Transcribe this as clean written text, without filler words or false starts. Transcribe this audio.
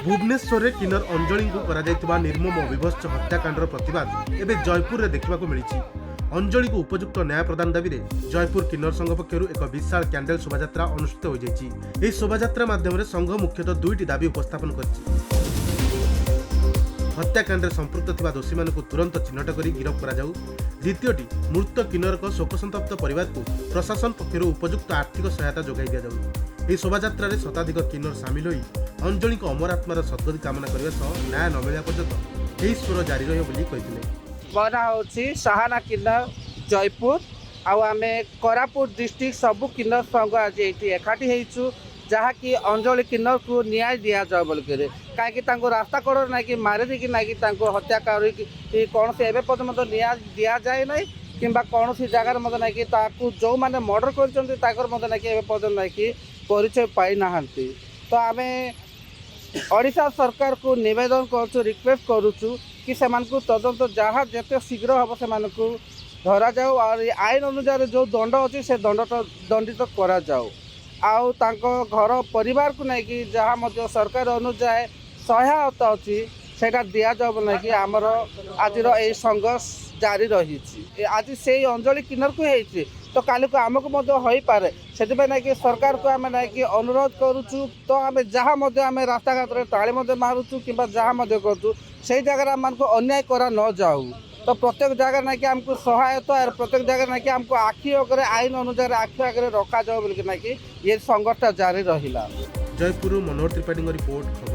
भुवनेश्वर किन्नर अंजलि को करा निर्मम अविभत्स हत्याकांडर प्रतिवाद एवं जयपुर में देखा मिली। अंजलि को उपयुक्त न्याय प्रदान दाबी जयपुर किन्नर संघ पक्षर एक विशाल कैंडल शोभा अनुष्ठित हो जाएगी। शोभा माध्यम संघ मुख्यतः दुईटी दाबी उपस्थापन कर हत्याकांड संपृक्त थिबा दोषी मानक तुरंत चिन्हट कर गिरफ्त करा जाऊ। द्वितीयटी मृत किन्नर शोकसंतप्त परिवार को प्रशासन पक्षर उपयुक्त आर्थिक सहायता जोगाई दि जाऊ। यह शोभा शताधिक किन्नर सामिल होई अंजलि को अमर आत्मार सद्गति कामना करने सह न्याय न मिला पर्यंत यही स्वर जारी रही। बना होची सहाना किन्नर जयपुर आमे कोरापुट डिस्ट्रिक्ट सबु किन्नर संघ आज ये एकाठी होइछु जहाँकि अंजलि किन्नर को न्याय दि जाओ बोल कहीं रास्ता कड़ ना कि मारी दी ना कि हत्या कर कौन से एवं पर्यटन न्याय दि जाए ना कि कौन सी जगार मत ना कि जो मैंने मर्डर कर ना कि एवं पर्यटन ना कि परिचय पाई ना। तो आम ओडिशा सरकार को निवेदन करूँ रिक्वेस्ट करुचु कि से तदंत जहाँ जिते शीघ्र हम से धरा जाऊ और आईन अनुसार जो दंड अच्छी से दंडित करा जाऊ। आउ तांको घर परिवार को नहीं जहाँ मध्य सरकार अनुसार सहायता अच्छी से दि जाओ ना कि आमर आज संघर्ष जारी रही। आज से अंजलि किन्नर को है तो काली को आमको हो पारे से ना कि सरकार को आम ना कि अनुरोध करुचु। तो आम जहाँ आम रास्ता घाट में ताली मारुचु कि जहाँ करूँ से जगह आम अन्याय करा न जाऊ। तो प्रत्येक जगह ना कि आमको सहायता और प्रत्येक जगह ना कि आमको आखि अगर आईन अनुसार आखि आगे रखा जाओ बोल कि ये संघर्ष जारी रहिला। जयपुर मनोहर त्रिपाठी रिपोर्ट।